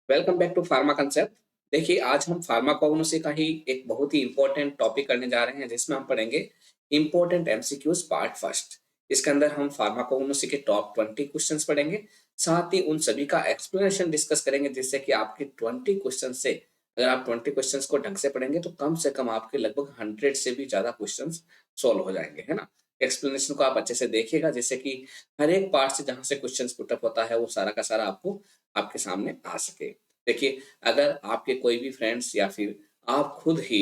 Welcome back to pharma concept. देखिए, आज हम फार्माकोग्नोसी का ही एक बहुत ही इंपॉर्टेंट टॉपिक करने जा रहे हैं, जिसमें हम पढ़ेंगे इंपॉर्टेंट एमसीक्यूज पार्ट फर्स्ट। इसके अंदर हम फार्माकोग्नोसी के टॉप 20 क्वेश्चंस पढ़ेंगे। साथ ही उन सभी का एक्सप्लेनेशन डिस्कस करेंगे, जिससे कि आपके 20 क्वेश्चन से, अगर आप 20 क्वेश्चंस को ढंग से पढ़ेंगे तो कम से कम आपके लगभग 100 से भी ज्यादा क्वेश्चंस सोल्व हो जाएंगे, है ना। एक्सप्लेनेशन को आप अच्छे से देखिएगा, जिससे कि हर एक पार्ट से जहां से क्वेश्चंस पुटअप होता है वो सारा का सारा आपको आपके सामने आ सके। देखिए, अगर आपके कोई भी फ्रेंड्स या फिर आप खुद ही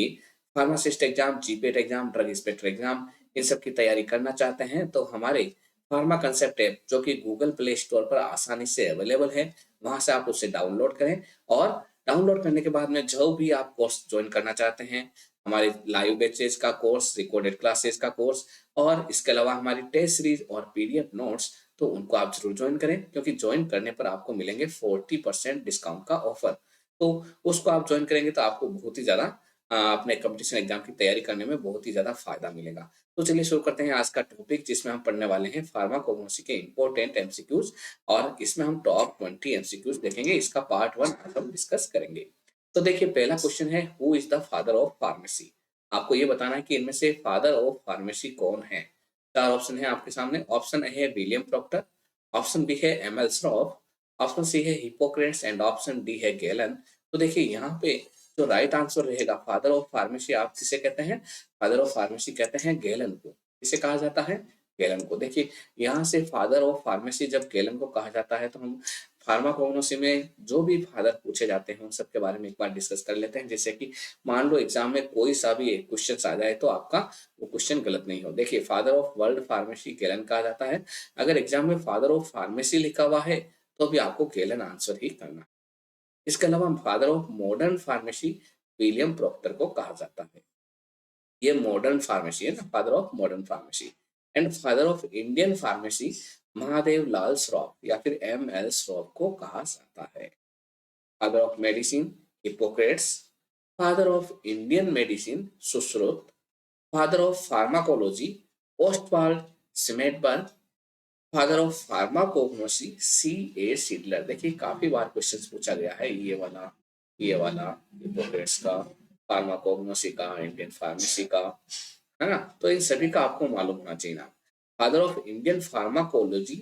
pharmacist exam, GPAT exam, drug inspector exam, इन सब की तैयारी करना चाहते हैं, तो हमारे फार्मा कंसेप्ट ऐप, जो कि गूगल प्ले स्टोर पर आसानी से अवेलेबल है, वहां से आप उसे डाउनलोड करें। और डाउनलोड करने के बाद में जो भी आप कोर्स ज्वाइन करना चाहते हैं, हमारे लाइव बैचेस का कोर्स, रिकॉर्डेड क्लासेस का कोर्स, और इसके अलावा हमारी टेस्ट सीरीज और पीडीएफ नोट्स, तो उनको आप जरूर ज्वाइन करें, क्योंकि ज्वाइन करने पर आपको मिलेंगे 40% डिस्काउंट का ऑफर। तो उसको आप ज्वाइन करेंगे तो आपको बहुत ही ज्यादा अपने कंपटीशन एग्जाम की तैयारी करने में बहुत ही ज्यादा फायदा मिलेगा। तो चलिए शुरू करते हैं आज का टॉपिक, जिसमें हम पढ़ने वाले हैं फार्माकोग्नोसी के इंपॉर्टेंट एमसीक्यूज। और इसमें हम टॉप 20 एमसीक्यूज देखेंगे। इसका पार्ट वन आज हम डिस्कस करेंगे। तो देखिए, पहला क्वेश्चन है, who is the father of pharmacy. आपको ये बताना है कि इनमें से फादर ऑफ फार्मेसी कौन है। चार ऑप्शन है आपके सामने। ऑप्शन ए है विलियम प्रॉक्टर, ऑप्शन बी है एमएल स्ट्रॉफ, ऑप्शन सी है हिपोक्रेट्स एंड ऑप्शन डी है गैलन। तो देखिए, यहाँ पे जो राइट आंसर रहेगा, फादर ऑफ फार्मेसी आप किसे कहते हैं? फादर ऑफ फार्मेसी कहते हैं गैलन को। किसे कहा जाता है? गैलन को। देखिए, यहाँ से फादर ऑफ फार्मेसी जब गैलन को कहा जाता है, तो हम फार्माकोग्नोसी में जो भी फादर पूछे जाते हैं उन सब के बारे में एक बार डिस्कस कर लेते हैं, जैसे कि मान लो एग्जाम में कोई सा भी एक क्वेश्चन आ जाए तो आपका वो क्वेश्चन गलत नहीं हो। देखिए, father of world pharmacy gallon कहा जाता है। अगर एग्जाम में फादर ऑफ फार्मेसी लिखा हुआ है तो भी आपको गैलन आंसर ही करना है। इसके अलावा father of modern pharmacy William Procter को कहा जाता है। ये मॉडर्न फार्मेसी है ना, father of modern pharmacy. And father of Indian pharmacy Mahadev Lal Shroff या फिर एम एल श्रॉफ को कहा जाता है। Father of medicine Hippocrates, father of Indian medicine Sushruta, father of pharmacology Oswald Schmiedeberg, father of pharmacognosy C A Seydler. देखिए, काफी बार क्वेश्चन पूछा गया है ये वाला हिपोक्रेट्स का, फार्माकोग्नोसी का, इंडियन फार्मेसी का, है ना। तो इन सभी का आपको मालूम होना चाहिए ना। फादर ऑफ इंडियन फार्माकोलॉजी,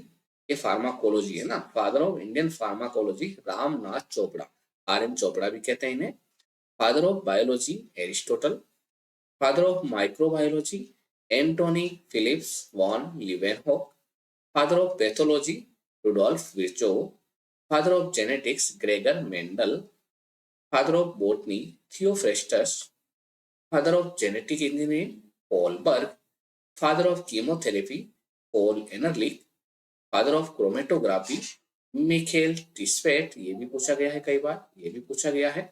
ये फार्माकोलॉजी है ना। Father of Indian pharmacology Ramnath Chopra, R N Chopra भी कहते हैं इन्हें। Father of biology Aristotle, father of microbiology Antonie Philips van Leeuwenhoek, father of pathology Rudolf Virchow, father of genetics Gregor Mendel, father of botany Theophrastus, father of genetic engineering Paul Berg, father of chemotherapy Paul एनरलिक, father of chromatography Mikhail Tsvet, ये भी पूछा गया है कई बार, ये भी पूछा गया है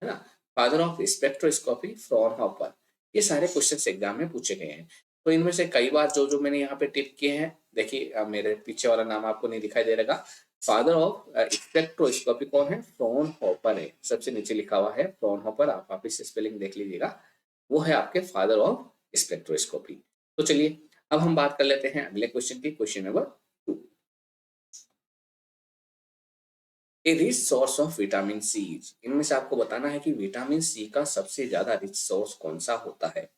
ना। Father of spectroscopy Fraunhofer. ये सारे क्वेश्चंस एग्जाम में पूछे गए हैं। तो इनमें से कई बार जो जो मैंने यहाँ पे टिप किए हैं, देखिए मेरे पीछे वाला नाम आपको नहीं दिखाई दे रहेगा। फादर ऑफ स्पेक्ट्रोस्कोपी कौन है? फ्रॉनहोफर है, सबसे नीचे लिखा हुआ है फ्रॉनहोफर। आप वापिस स्पेलिंग देख लीजिएगा, वो है आपके फादर ऑफ स्पेक्ट्रोस्कोपी। तो चलिए, अब हम बात कर लेते हैं अगले क्वेश्चन की, question number 2। A rich source of vitamin C. इनमें से आपको बताना है कि विटामिन सी का सबसे ज्यादा रिच सोर्स कौन सा होता है।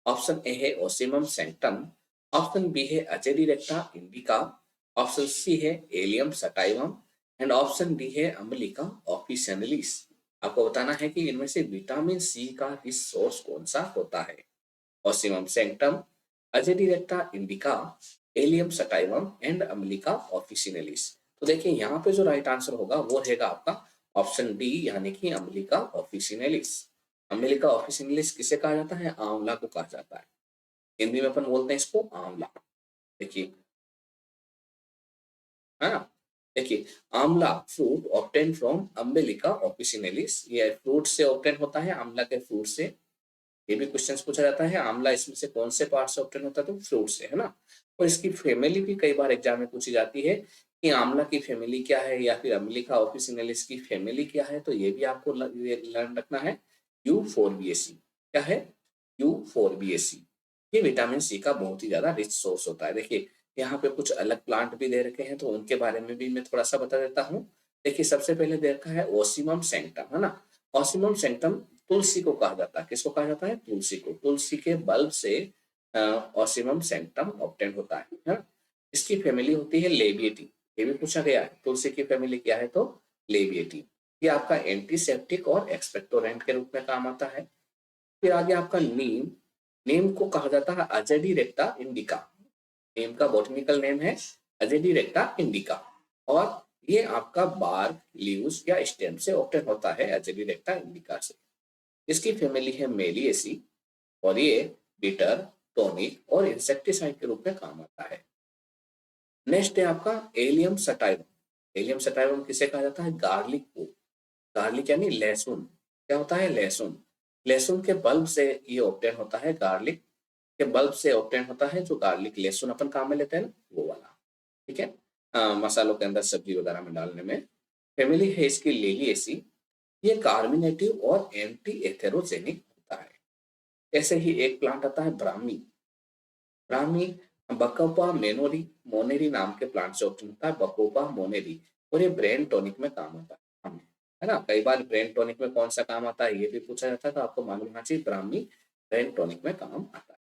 ऑप्शन ए है ओसिमम सैंक्टम, ऑप्शन बी है अजेडिरेक्टा इंडिका, ऑप्शन सी है allium sativum, and option D है अम्बिलिका ऑफिशियनलिस। आपको बताना है कि इनमें से विटामिन सी का रिच सोर्स कौन सा होता है। Ocimum sanctum, Azadirachta indica, Allium sativum and Emblica officinalis. तो देखिए, यहाँ पे जो राइट आंसर होगा वो रहेगा आपका ऑप्शन डी, यानी कि अम्बिलिका ऑफिशियनलिस। अम्बिलिका ऑफिशियनलिस किसे कहा जाता है? आंवला को कहा जाता है। हिंदी में अपन बोलते हैं इसको आंवला। देखिए, है ना। देखिए, आंवला फ्रूट ऑब्टेन फ्रॉम अम्बिलिका ऑफिशियनलिस, ये फ्रूट से ऑब्टेन होता है, आंवला के फ्रूट से। ये भी क्वेश्चन पूछा जाता है, आंवला इसमें से कौन से पार्ट से ऑब्टेन होता है? तो फ्रूट से, है ना। और इसकी फैमिली भी कई बार एग्जाम में पूछी जाती है कि आंवला की फैमिली क्या है, या फिर अम्बिलिका ऑफिशियनलिस की फैमिली क्या है। तो ये भी आपको लर्न रखना है। U4BAC क्या है? U4BAC। ये विटामिन सी का बहुत ही ज्यादा रिच सोर्स होता है। देखिए, यहाँ पे कुछ अलग प्लांट भी दे रखे हैं, तो उनके बारे में भी मैं थोड़ा सा बता देता हूँ। देखिए सबसे पहले देखा है ओसिमम सैंक्टम, है ना। ओसिमम सैंक्टम तुलसी को कहा जाता है। किसको कहा जाता है? तुलसी को। तुलसी के बल्ब से ओसिमम सैंक्टम ऑब्टेन होता है ना। इसकी फैमिली होती है लेबिएटी। ये भी पूछा गया है, तुलसी की फैमिली क्या है? तो लेबिएटी। ये आपका एंटीसेप्टिक और एक्सपेक्टोरेंट के रूप में काम आता है। फिर आगे आपका नीम। नीम को कहा जाता है अजेडी रेक्टा इंडिका। नीम का बॉटनिकल नेम है अजेडी रेक्टा इंडिका। और ये आपका बार्क, लीव्स या स्टेम से ऑब्टेन होता है अजेडी रेक्टा इंडिका से। इसकी फैमिली है मेलिएसी और ये बिटर, टॉनिक और इंसेक्टिसाइड के रूप में काम आता है। नेक्स्ट है आपका एलियम सटाइवम। एलियम सटाइवम किसे कहा जाता है? गार्लिक को। गार्लिक यानी लहसुन। क्या होता है? लहसुन। लहसुन के बल्ब से ये ऑब्टेन होता है। गार्लिक के बल्ब से ऑब्टेन होता है जो गार्लिक लहसुन अपन काम में लेते हैं ना, वो वाला। ठीक है। मसालों के अंदर सब्जी वगैरह में डालने में। फैमिली है इसकी लेलिएसी। ये कार्मिनेटिव और एंटी एथेरोजेनिक होता है। ऐसे ही एक प्लांट आता है ब्राह्मी। ब्राह्मी बकोपा मेनोरी मोनेरी नाम के प्लांट से ऑब्टेन होता है। बकोपा मोनेरी। और ये ब्रेन टॉनिक में काम आता है, है ना। कई बार ब्रेन टॉनिक में कौन सा काम आता है ये भी पूछा जाता है, तो आपको मालूम होना चाहिए ब्राह्मी ब्रेन टॉनिक में काम आता है।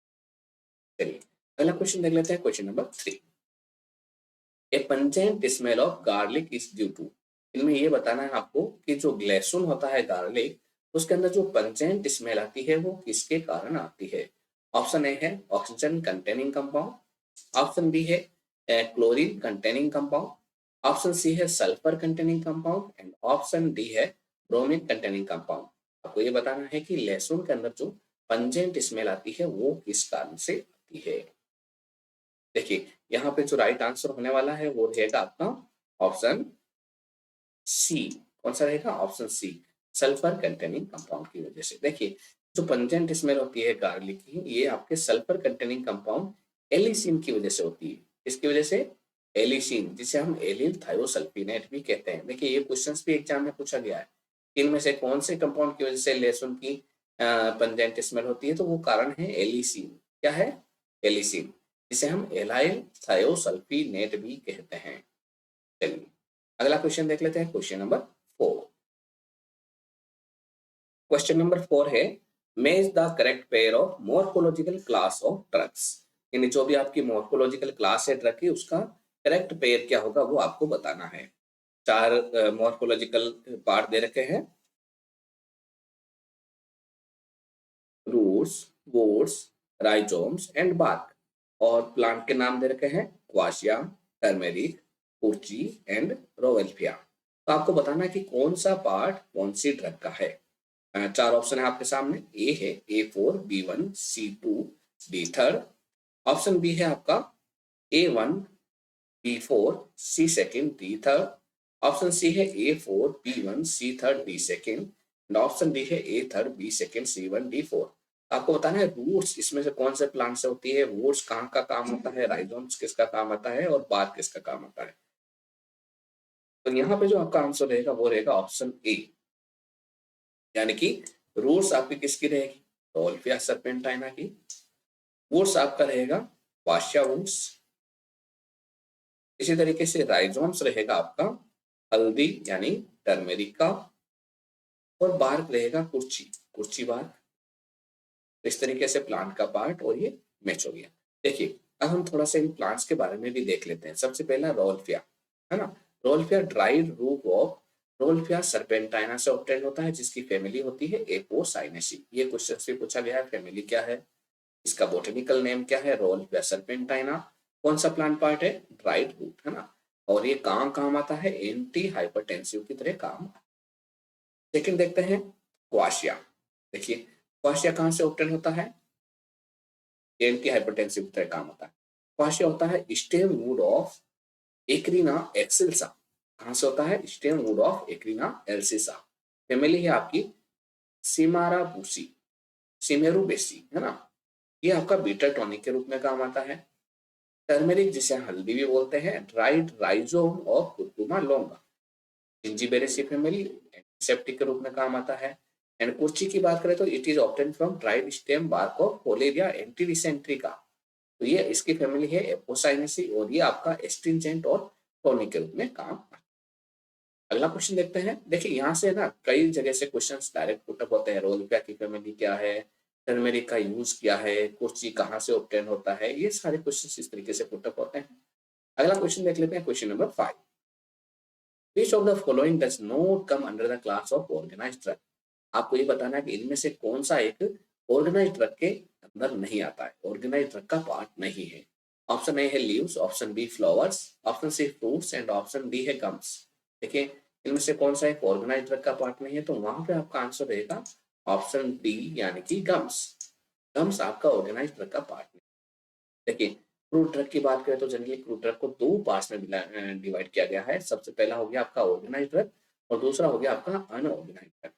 चलिए अगला क्वेश्चन देख लेते हैं, question number 3। A pungent smell of garlic is due to. इनमें ये बताना है आपको कि जो लहसुन होता है गार्लिक, उसके अंदर जो पंजेंट स्मेल आती है वो किसके कारण आती है? ऑप्शन ए है oxygen containing compound. Option B है chlorine containing compound. Option C है sulphur containing compound and option D है ब्रोमीन कंटेनिंग कंपाउंड। आपको ये बताना है कि लहसुन के अंदर जो पंजेंट स्मेल आती है वो किस कारण से आती है। देखिए यहाँ पे जो राइट आंसर होने वाला है वो रहेगा आपका ऑप्शन सी। कौन सा रहेगा? Option C, sulphur containing compound की वजह से। देखिए जो पंजेंट स्मेल होती है गार्लिक की, ये आपके सल्फर कंटेनिंग कंपाउंड एलिसिन की वजह से होती है। इसकी वजह से एलिसिन, जिसे हम एलिल थायोसल्फिनेट भी कहते हैं। देखिए ये क्वेश्चंस भी एग्जाम में पूछा गया है, इनमें से कौन से कंपाउंड की वजह से लहसुन की पंजेंट स्मेल होती है? तो वो कारण है एलिसिन। क्या है? एलिसिन, जिसे हम एलाइल थायोसल्फिनेट भी कहते हैं। चलिए अगला क्वेश्चन देख लेते हैं, क्वेश्चन नंबर 4। क्वेश्चन नंबर 4 है मेज the correct pair of morphological class of drugs. यानी जो भी आपकी मॉर्फोलॉजिकल क्लास है ड्रग की, उसका करेक्ट पेयर क्या होगा वो आपको बताना है। 4 मॉर्फोलॉजिकल पार्ट दे रखे हैं, roots, woods, rhizomes and bark. और प्लांट के नाम दे रखे हैं क्वाशिया, टर्मेरिक, कुर्ची एंड रोवेल्फिया। तो आपको बताना है कि कौन सा पार्ट कौन सी ड्रग का है। 4 ऑप्शन है आपके सामने। ए है A4, B1, C2, D third. Option B है आपका A1, B4, C second, D third. Option C है A4, B1, C third, D second. Option D है A third, B second, C1, D fourth. आपको बताना है रूट्स इसमें से कौन से प्लांट से होती है, वुड्स कहाँ का काम होता है, राइजोम्स किसका काम आता है और बार्क किसका काम आता है। तो यहाँ पे जो आपका आंसर रहेगा वो रहेगा ऑप्शन ए, यानी कि रूट्स आपकी किसकी रहेगी? रोल्फिया सर्पेंटाइना की। वुड्स आपका रहेगा वाशिया वुड्स। इसी तरीके से राइजोम्स रहेगा आपका हल्दी यानी टर्मेरिक का। और बार्क रहेगा कुर्ची, कुर्ची बार्क। इस तरीके से प्लांट का पार्ट और ये मैच हो गया। देखिए अब हम थोड़ा सा इन प्लांट्स के बारे में भी देख लेते हैं। सबसे पहला रोल्फिया, है ना। रोल्फिया ड्राइड रूट ऑफ रोल्फिया सर्पेंटाइना से ऑब्टेन होता है, जिसकी फैमिली होती है एपोसाइनेसी। ये क्वेश्चन से पूछा गया है, फैमिली क्या है, इसका बोटेनिकल नेम क्या है, रोल्फिया सर्पेंटाइना। कौन सा प्लांट पार्ट है? ड्राइड रूट, है ना। और ये काम आता है एंटी हाइपरटेंसिव की तरह काम। सेकंड देखते हैं क्वाशिया। देखिए क्वाशिया कहाँ से ऑब्टेन होता है? एंटी हाइपरटेंसिव की तरह काम होता है। क्वाशिया होता है stem wood of Acrina excelsa. कहाँ से होता है? Stem wood of Acrina excelsa. Family है आपकी सिमारा बूसी, सिमेरुबेसी, है ना। ये आपका बीटा टॉनिक के रूप में काम आता है। टर्मेरिक, जिसे हल्दी भी बोलते हैं, dried rhizome of curcuma लौंगा, Zingiberaceae family, antiseptic के रूप में काम आता है। एंड कुर्ची की बात करें तो it is obtain from dried stem bark of कोलेरिया एंटीडिसेंट्रिका। तो ये इसकी फैमिली है एपोसाइनेसी और ये आपका एस्ट्रिंजेंट और टॉनिक के रूप में काम आता है। अगला क्वेश्चन देखते हैं। देखिए यहाँ से ना कई जगह से क्वेश्चंस डायरेक्ट पुटअप होते हैं। रोल्फा की फैमिली क्या है, टर्मेरिक का यूज क्या है, कुर्ची कहाँ से ऑब्टेन होता है, ये सारे क्वेश्चंस इस तरीके से पुटअप होते हैं। अगला क्वेश्चन देख लेते हैं, question number 5। Which of the following does not come under the class of organised drug. आपको ये बताना है कि इनमें से कौन सा एक ऑर्गेनाइज्ड ड्रग के अंदर नहीं आता है, ऑर्गेनाइज्ड ड्रग का पार्ट नहीं है। ऑप्शन ए है leaves, option B flowers, option C fruits and option D है गम्स। देखिए इनमें से कौन सा एक ऑर्गेनाइज्ड ड्रग का पार्ट नहीं है, तो वहां पे आपका आंसर रहेगा ऑप्शन डी यानी कि गम्स। गम्स आपका ऑर्गेनाइज्ड ड्रग का पार्ट नहीं। देखिए क्रूड ड्रग की बात करें तो जनरली क्रूड ड्रग को दो पार्ट्स में डिवाइड किया गया है। सबसे पहला हो गया आपका ऑर्गेनाइज्ड ड्रग और दूसरा हो गया आपका अनऑर्गेनाइज्ड ड्रग।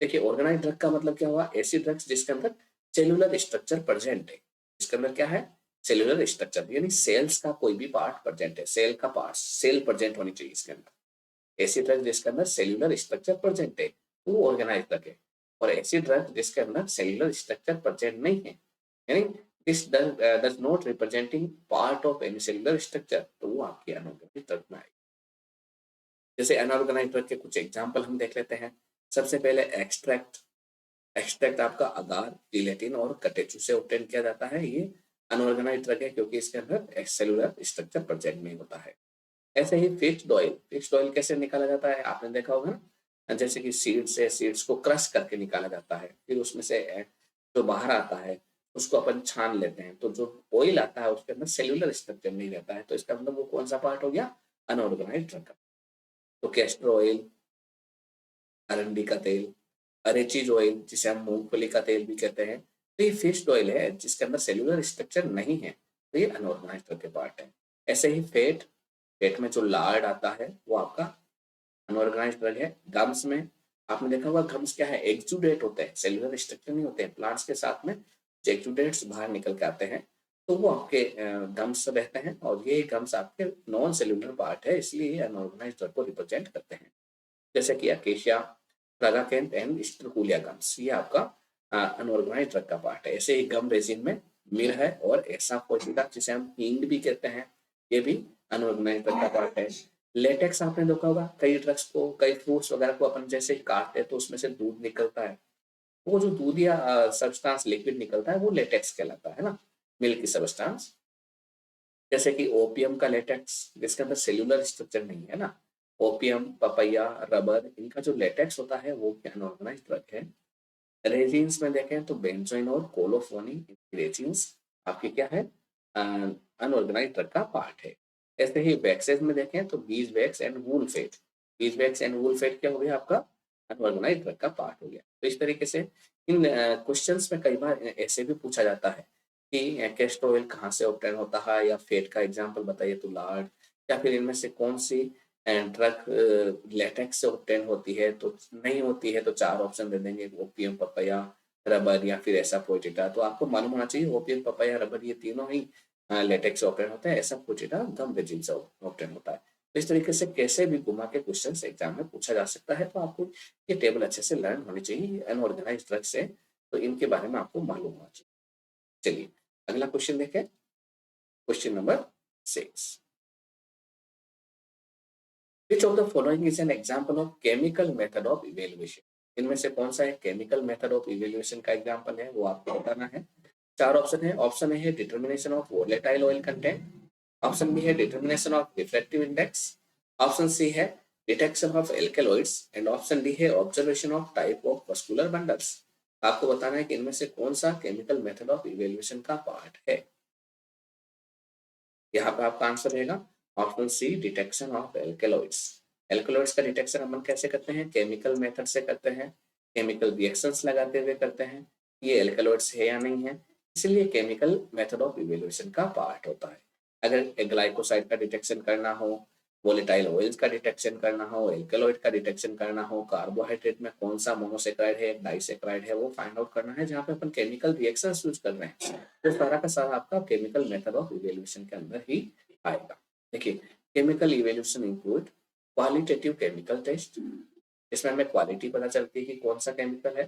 देखिए ऑर्गेनाइज्ड ड्रग का मतलब क्या हुआ, ऐसी ड्रग्स जिसके अंदर सेलुलर स्ट्रक्चर प्रेजेंट है। इसके अंदर क्या है, सेलुलर स्ट्रक्चर, यानी सेल्स का कोई भी पार्ट प्रेजेंट है, सेल का पार्ट, सेल प्रेजेंट होनी चाहिए इसके अंदर। ऐसी ड्रग जिसके अंदर सेलुलर स्ट्रक्चर प्रेजेंट है वो ऑर्गेनाइज्ड ड्रग है। और ऐसी ड्रग जिसके अंदर सेलुलर स्ट्रक्चर प्रेजेंट नहीं है, यानी this does not representing part of any cellular structure, तो वो आपकी अनऑर्गेनाइज्ड ड्रग में आएगी। जैसे अनऑर्गेनाइज्ड ड्रग के कुछ एग्जांपल हम देख लेते हैं। सबसे पहले एक्सट्रैक्ट। एक्सट्रैक्ट आपका अगार, जिलेटिन और कटेचू से ऑब्टेन किया जाता है। ये अनऑर्गेनाइज्ड ड्रग है क्योंकि इसके अंदर सेलुलर स्ट्रक्चर प्रेजेंट नहीं होता है। ऐसे ही फिक्स्ड ऑयल, फिक्स्ड ऑयल कैसे निकाला जाता है आपने देखा होगा ना, जैसे कि सीड्स है, सीड्स को क्रश करके निकाला जाता है, फिर उसमें से जो बाहर आता है उसको अपन छान लेते हैं, तो जो ऑयल आता है उसके अंदर सेल्यूलर स्ट्रक्चर नहीं रहता है, तो इसका मतलब वो कौन सा पार्ट हो गया, अनऑर्गेनाइज्ड ड्रग का। तो कैस्टर ऑयल, अरंडी का तेल, अरेचीज ऑयल जिसे हम मूंगफली का तेल भी कहते हैं, तो ये फिक्स्ड ऑयल है जिसके अंदर सेल्यूलर स्ट्रक्चर नहीं है, तो ये अनऑर्गेनाइज्ड ड्रग के पार्ट है। ऐसे ही फेट, पेट में जो लार्ड आता है वो आपका अनऑर्गेनाइज्ड ड्रग है। गम्स में आपने देखा होगा, गम्स क्या है, एक्सुडेट होते हैं, सेलुलर स्ट्रक्चर नहीं होते हैं, प्लांट्स के साथ में एक्सुडेट्स बाहर निकल के आते हैं, तो वो आपके गम्स रहते हैं, और ये गम्स आपके नॉन सेलुलर पार्ट है, इसलिए ये अनऑर्गेनाइज्ड ड्रग को रिप्रेजेंट करते हैं। जैसे कि अकेशिया, ट्रागाकेंथ एंड स्ट्रकुलिया गम्स, ये आपका अनऑर्गेनाइज्ड ड्रग का पार्ट है। ऐसे ही गम रेजिन में मिर है और ऐसा फोर्टिका जिसे हम हींग भी कहते हैं, ये भी अनऑर्गेनाइज्ड ड्रग का पार्ट है। लेटेक्स आपने देखा होगा, कई ड्रग्स को, कई फ्रूट्स वगैरह को अपन जैसे ही काटते हैं तो उसमें से दूध निकलता है, वो जो दूध या सब्सटेंस लिक्विड निकलता है वो लेटेक्स कहलाता है ना, मिल्क सब्सटेंस। जैसे कि ओपियम का लेटेक्स जिसके अंदर सेल्यूलर स्ट्रक्चर नहीं है ना, ओपियम, पपैया, रबर, इनका जो लेटेक्स होता है वो अनऑर्गेनाइज्ड ड्रग है। रेजिन्स में देखें तो बेंजोइन और कोलोफोनी रेजिन्स आपकी क्या है, अनऑर्गेनाइज्ड ड्रग का पार्ट है। ऐसे ही वैक्सेस में देखें तो beeswax and wool fat, beeswax and wool fat क्या हो गया आपका, अनऑर्गेनाइज्ड ड्रग का पार्ट हो गया। तो इस तरीके से इन क्वेश्चंस में कई बार ऐसे भी पूछा जाता है कि कैस्टर ऑयल कहाँ से ऑब्टेन होता है, या फेट का एग्जांपल बताइए तो लार्ड, या फिर इनमें से कौन सी ड्रग लेटेक्स से ऑब्टेन होती है, तो नहीं होती है तो चार ऑप्शन दे देंगे, ओपियम, पपाया, रबर या फिर ऐसा पोटेटा। तो आपको मालूम होना चाहिए ओपियम, पपाया, रबर ये तीनों ही लेटेक्स से ऑब्टेन होते हैं, ऐसा पोटेटा गम रेजिन से ऑब्टेन होता है। तो इस तरीके से कैसे भी घुमा के क्वेश्चन एग्जाम में पूछा जा सकता है, तो आपको ये टेबल अच्छे से लर्न होनी चाहिए अनऑर्गेनाइज्ड ड्रग से, तो इनके बारे में आपको मालूम होना चाहिए। चलिए अगला क्वेश्चन देखें, question number 6। Which of the following is an example of chemical method of evaluation. इनमें से कौन सा एक केमिकल मेथड ऑफ इवेल्युएशन का एग्जांपल है, वो आपको बताना है। चार ऑप्शन है। ऑप्शन ए है determination of volatile oil content, option B है determination of refractive index, option C है detection of alkaloids and option D है observation of type of muscular bundles. आपको बताना है कि इनमें से कौन सा केमिकल मेथड ऑफ इवेल्युएशन का पार्ट है। यहाँ पे आपका आंसर रहेगा option C, detection of alkaloids. Alkaloids का डिटेक्शन हम कैसे करते हैं, केमिकल मेथड से करते हैं, केमिकल रिएक्शंस लगाते हुए करते हैं, ये एल्केलॉइड्स है या नहीं है, इसलिए केमिकल मेथड ऑफ इवेल्युएशन का पार्ट होता है। अगर ग्लाइकोसाइड का डिटेक्शन करना हो, वोलेटाइल ऑयल्स का डिटेक्शन करना हो, एल्केलॉइड का डिटेक्शन करना हो, कार्बोहाइड्रेट में कौन सा मोनोसेक्राइड है, डाइसेक्राइड है, वो फाइंड आउट करना है, जहाँ पे अपन केमिकल रिएक्शंस यूज कर रहे हैं, तो सारा का सारा आपका केमिकल मेथड ऑफ इवेल्युएशन के अंदर ही आएगा। देखिए chemical evaluation include qualitative chemical test, इसमें हमें क्वालिटी पता चलती है कि कौन सा केमिकल है,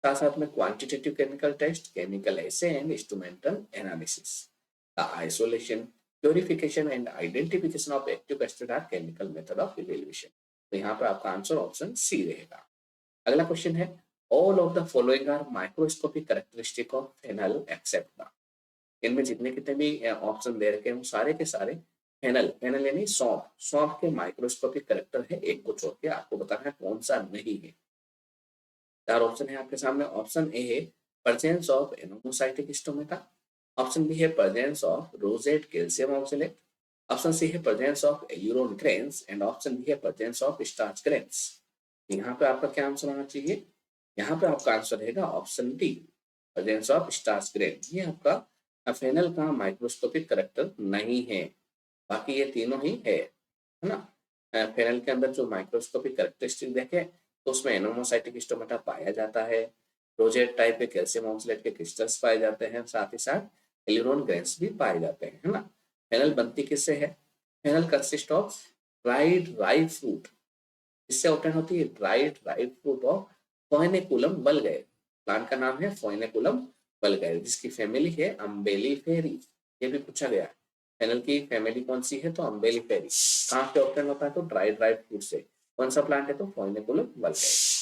साथ साथ में quantitative chemical test, chemical assay and instrumental analysis, the isolation, purification and identification of active acid or chemical method of evaluation. तो यहाँ पे आपका आंसर ऑप्शन सी रहेगा। अगला क्वेश्चन है, all of the following are microscopic characteristic of fennel except the. इनमें जितने कितने भी ऑप्शन दे रखे हैं वो सारे के सारे फेनल, फेनल यानी सौंफ, सौंफ के माइक्रोस्कोपिक कैरेक्टर है, एक को छोड़ के आपको बताना है कौन सा नहीं है। चार ऑप्शन है आपके सामने। ऑप्शन ए है presence of anomocytic stomata, option B है presence of rosette calcium oxalate, option C है presence of aleurone grains and option D है प्रेजेंस ऑफ स्टार्च ग्रेन्स। यहाँ पे आपका क्या आंसर आना चाहिए? यहाँ पे आपका आंसर रहेगा option D, presence of starch grain. ये आपका फेनल का माइक्रोस्कोपिक करेक्टर नहीं है, बाकी ये तीनों ही है ना। फेनल के अंदर जो माइक्रोस्कोपिक कैरेक्टरिस्टिक देखे तो उसमें एनोमोसाइटिक स्टोमेटा पाया जाता है, रोजेट टाइप के कैल्शियम ऑक्सलेट के क्रिस्टल्स पाए जाते हैं, साथ ही साथ एल्यूरोन ग्रेन्स भी पाए जाते हैं, है ना। फेनल बनती किससे है? Fennel consist of dried ripe fruit, इससे ऑप्टेन होती है dried ripe fruit of Foeniculum vulgare. Plant का नाम है फोइनेकुलम बल्गैर, जिसकी फैमिली है अम्बेलिफेरी। ये भी पूछा गया है, फेनल की फैमिली कौन सी है? तो अम्बेलिफेरी। कहाँ से ऑप्टेन होता है? तो ड्राइड राइप फ्रूट से। कौन सा प्लांट है? तो फोइनेकुलम बल्गैर।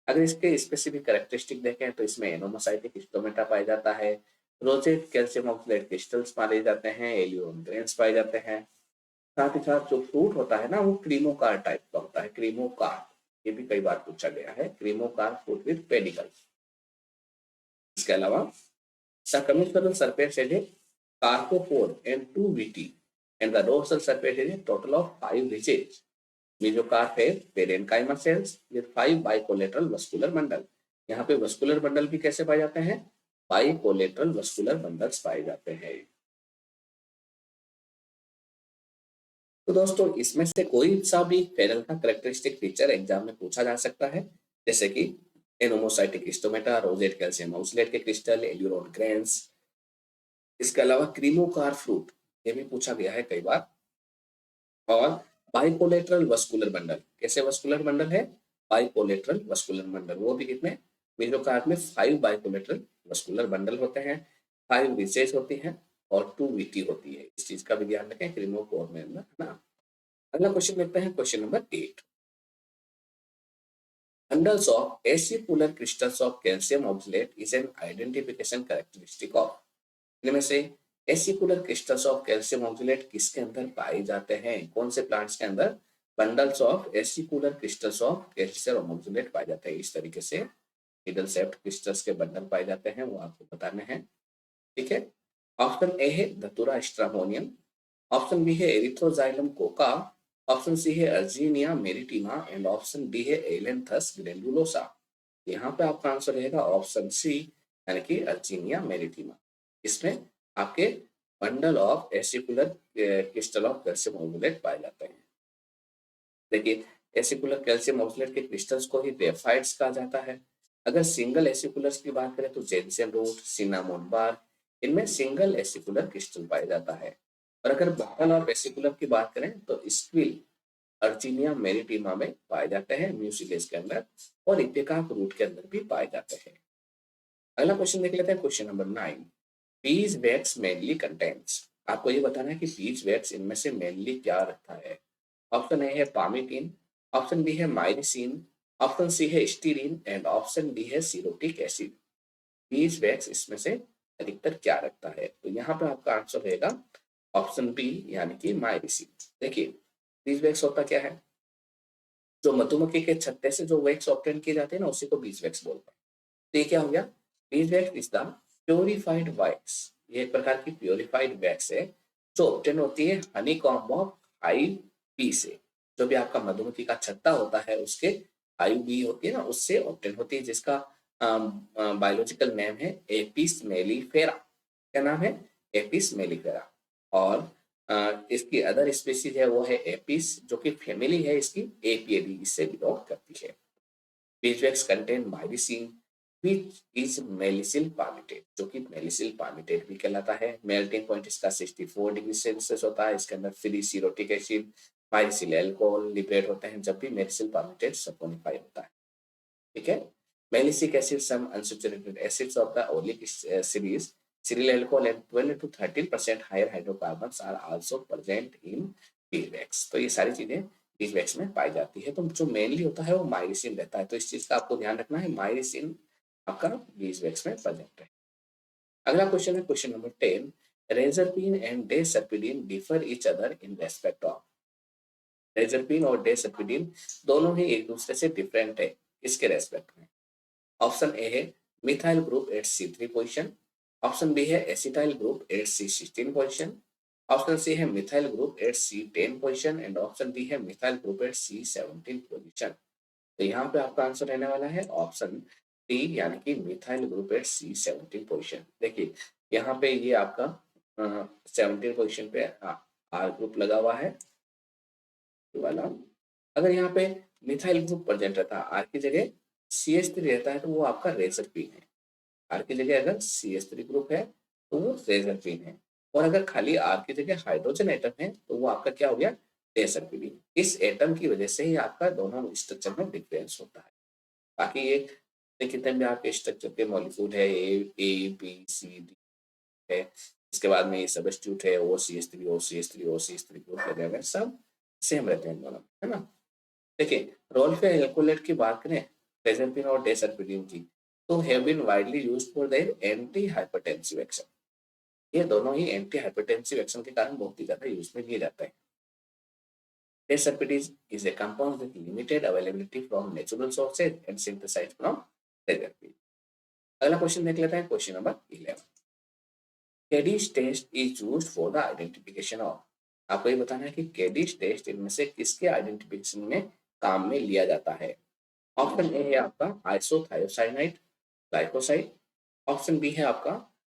अगर इसके स्पेसिफिक कैरेक्टरिस्टिक देखें तो इसमें एनोमोसाइटिक स्टोमेटा पाया जाता है, रोजेट कैल्शियम ऑक्सलेट क्रिस्टल्स पाए जाते हैं, एल्यूरोन ग्रेन्स पाए जाते हैं, साथ ही साथ जो फ्रूट होता है ना वो क्रीमो कार टाइप का होता है, क्रीमो कार। ये भी कई बार पूछा गया है, cremocarp fruit with pedicel. इसके अलावा the commissural surface is a carpophore and 2 VT and the dorsal surface is a total of 5 ridges. Mesocarp है parenchyma cells with 5 bicollateral vascular bundle. यहाँ पे वस्कुलर बंडल भी कैसे पाए जाते हैं? बाइकोलेटरल वस्कुलर बंडल्स पाए जाते हैं। तो दोस्तों इसमें से कोई सा भी फेनल का कैरेक्टरिस्टिक फीचर एग्जाम में पूछा जा सकता है, जैसे कि anomocytic stomata, rosette calcium oxalate के क्रिस्टल, एल्यूरोन ग्रेन्स। इसके अलावा क्रीमोकार फ्रूट, ये भी पूछा गया है कई बार। और बाइकोलेटरल वस्कुलर बंडल, कैसे वस्कुलर बंडल है? बाइकोलेटरल वस्कुलर बंडल, वो भी कितने? मेसोकार्प में 5 बाइकोलेटरल वस्कुलर बंडल होते हैं, 5 रिसेस होती हैं और 2 वीटी होती है। इस चीज का भी ध्यान रखें क्रीमोकोर में, है ना। अगला क्वेश्चन देखते हैं, question number 8। Bundles of acicular crystals of calcium oxalate is an identification characteristic of. इनमें से acicular crystals of calcium oxalate किसके अंदर पाए जाते हैं? कौन से प्लांट्स के अंदर bundles of acicular crystals of calcium oxalate पाए जाते हैं? इस तरीके से निडल शेप्ड क्रिस्टल्स के बंडल पाए जाते हैं, वो आपको बताने हैं। ठीक है। ऑप्शन ए है धतूरा स्ट्रामोनियम, ऑप्शन बी है एरिथ्रोजाइलम कोका, ऑप्शन सी है अर्जीनिया मेरिटिमा एंड ऑप्शन डी है एलेंथस ग्रैंडुलोसा। यहाँ पे आपका आंसर रहेगा ऑप्शन सी, यानी कि अर्जीनिया मेरिटिमा। इसमें आपके bundle of acicular crystal of calcium oxalate पाए जाते हैं। देखिए एसिकुलर कैल्शियम ऑक्सलेट के क्रिस्टल्स को ही ग्रेफाइट्स कहा जाता है। अगर सिंगल एसिकुलर्स की बात करें तो जेनसेन रूट, सिनामोन बार, इनमें सिंगल एसिकुलर क्रिस्टल पाया जाता है। और अगर बंडल ऑफ एसिकुलर की बात करें तो स्क्विल, अर्जीनिया मेरिटिमा में पाए जाते हैं, म्यूसिलेस के अंदर, और इपिकाक रूट के अंदर भी पाए जाते हैं। अगला क्वेश्चन देख लेते हैं, question number 9। Bees wax mainly contents. आपको ये बताना है कि बीज वैक्स इनमें से मेनली क्या रखता है। ऑप्शन ए है पामिटीन, ऑप्शन बी है माइरिसिन, ऑप्शन सी है स्टीरीन एंड ऑप्शन डी है सिरोटिक एसिड। बीज वैक्स इसमें से अधिकतर क्या रखता है? तो यहाँ पे आपका आंसर रहेगा ऑप्शन बी, यानी कि माइरिसिन। देखिए बीज वैक्स होता क्या है? जो मधुमक्खी के छत्ते से जो वैक्स ऑब्टेन किए जाते हैं ना, उसी को बीज वैक्स बोलते हैं। तो ये क्या हो गया? Bees wax is the purified wax. ये एक प्रकार की प्योरिफाइड वैक्स है जो ऑब्टेन होती है honeycomb of hive bee से। जो भी आपका मधुमक्खी का छत्ता होता है उसके हाइव बी होती है ना, उससे ऑब्टेन होती है, जिसका बायोलॉजिकल नेम है एपिस मेलिफेरा। क्या नाम है? Apis mellifera. और इसकी अदर स्पीसीज है वो है एपिस, जो कि फैमिली है इसकी एपियडी, इससे बिलोंग करती है। बीजवैक्स कंटेन माइरिसिन which is मेलिसिल पामिटेट, जो कि मेलिसिल पामिटेट भी कहलाता है। मेल्टिंग पॉइंट इसका 64 डिग्री सेल्सियस होता है। इसके अंदर free cerotic acid, myricyl alcohol liberate होते हैं जब भी मेलिसिल पामिटेट सपोनिफाई होता है। ठीक है। Melissic acid, some unsaturated acids of the oleic series, cereal alcohol and 12 to 13% higher hydrocarbons are also present in beeswax। तो ये सारी चीजें बीजवैक्स में पाई जाती है। तो जो मेनली होता है वो माइलिसिन रहता है, तो इस चीज का आपको ध्यान रखना है, माइलिसिन आपका बीजवैक्स में प्रेजेंट है। अगला क्वेश्चन है question number 10, reserpine and deserpidine differ each other in respect of. Reserpine और डेसरपिडिन दोनों ही एक दूसरे से डिफरेंट है, इसके रेस्पेक्ट में। ऑप्शन ए है methyl group at C3 position, option B है acetyl group at C16 position, option C है methyl group at C10 position and option D है methyl group at C17 position. तो यहाँ पे आपका आंसर रहने वाला है ऑप्शन डी, यानी कि methyl group at C17 position. देखिए यहाँ पे ये आपका 17 पोजीशन पे आर ग्रुप लगा हुआ है वाला। अगर यहाँ पे मिथाइल ग्रुप प्रेजेंट रहता, आर की जगह CH3 रहता है, तो वो आपका रेजरपिन है। आर की जगह अगर CH3 ग्रुप है तो वो रेजरपिन है, और अगर खाली आर की जगह हाइड्रोजन एटम है तो वो आपका क्या हो गया, डेसरपिन। इस एटम की वजह से ही आपका दोनों स्ट्रक्चर में डिफरेंस होता है। बाकी ये कितने भी आपके स्ट्रक्चर के मॉलिक्यूल है, A B C D है, इसके बाद में ये सबस्टिट्यूट है OCH3 ग्रुप लगे हुए हैं, सब सेम रहते हैं दोनों, है ना। देखिए रोल्फ एल्कोलेट की बात करें, रेजरपिन और डेसरपिन की, तो have been widely used for their antihypertensive action. ये दोनों ही एंटी हाइपरटेंसिव एक्शन के कारण बहुत ही ज्यादा यूज में लिए जाते हैं। डेसरपिन is a compound with limited availability from natural sources and synthesized from रेजरपिन। अगला क्वेश्चन देख लेते हैं, question number 11, Kedde's test is used for the identification of. आपको ये बताना है कि कैडीज टेस्ट इनमें से किसके आइडेंटिफिकेशन में काम में लिया जाता है। ऑप्शन ए है आपका आइसोथायोसाइनाइड ग्लाइकोसाइड, ऑप्शन बी है आपका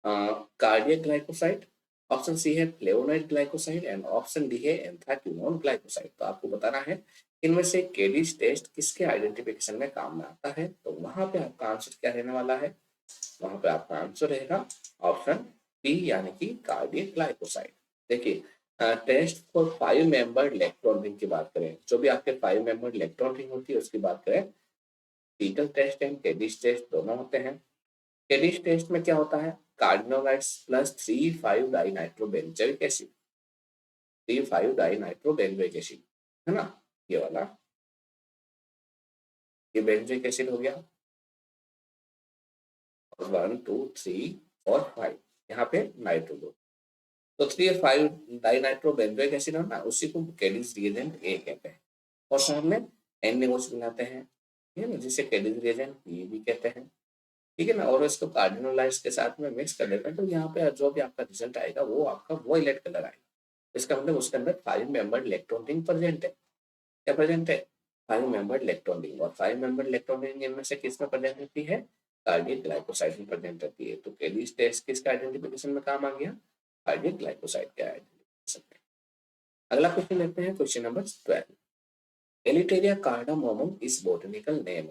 कार्डियक ग्लाइकोसाइड, ऑप्शन सी है flavonoid glycoside and option D है एंथ्राक्विनोन ग्लाइकोसाइड। तो आपको बताना है इनमें से कैडीज टेस्ट किसके आइडेंटिफिकेशन में काम में आता है। तो वहां पे आपका आंसर क्या रहने वाला है, वहां पे आपका आंसर रहेगा ऑप्शन बी, यानी कि कार्डियक ग्लाइकोसाइड। देखिए test for 5 membered electron ring की बात करें, जो भी आपके 5 मेंबर्ड इलेक्ट्रॉन रिंग होती है उसकी बात करें, fetal test and Kedde's test दोनों होते हैं। कैडीज टेस्ट में क्या होता है, cardenolides plus three five dinitrobenzoic acid, three five dinitrobenzoic acid, है ना, ये वाला, ये बेंजोइक एसिड हो गया, 1 2 3 4 5, यहाँ पे नाइट्रो दो, तो 3,5-डाइनाइट्रोबेंजोइक एसिड है ना, उसी को कैडीज रिएजेंट ए कहते हैं, और साथ में NaOH मिलाते हैं, ठीक है ना, जिसे कैडीज रिएजेंट बी भी कहते हैं, ठीक है ना, और इसको कार्डिनोलाइट्स के साथ में मिक्स कर देते हैं, तो यहाँ पे जो भी आपका रिजल्ट आएगा वो आपका वॉयलेट कलर आएगा। इसका मतलब उसके अंदर 5 मेंबर्ड इलेक्ट्रॉन रिंग प्रेजेंट है। क्या प्रेजेंट है, 5 मेंबर्ड इलेक्ट्रॉन रिंग, और 5 मेंबर्ड इलेक्ट्रॉन रिंग इनमें से किस में प्रेजेंट रहती है, कार्डियक ग्लाइकोसाइड में प्रेजेंट रहती है। तो कैडीज टेस्ट किसका आइडेंटिफिकेशन में काम आ गया, कार्डियक ग्लाइकोसाइड के आइडेंटिफिकेशन में। अगला क्वेश्चन लेते हैं, question number 12, Elettaria cardamomum is botanical name.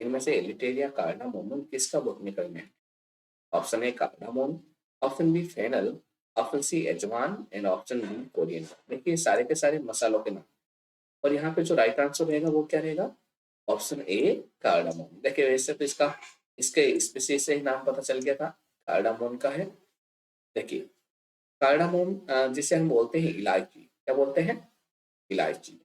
इनमें से एलिटेरिया कार्डामोमम किसका botanical name, option A cardamom, option B fennel, option C ajwain and option D coriander. देखिए सारे के सारे मसालों के नाम, और यहाँ पे जो राइट आंसर रहेगा वो क्या रहेगा, ऑप्शन ए कार्डामोम। देखिए वैसे तो इसका इसके स्पीशीज से ही नाम पता चल गया था, कार्डामोम का है। देखिए कार्डामोम जिसे हम बोलते हैं इलायची, क्या बोलते हैं, इलायची,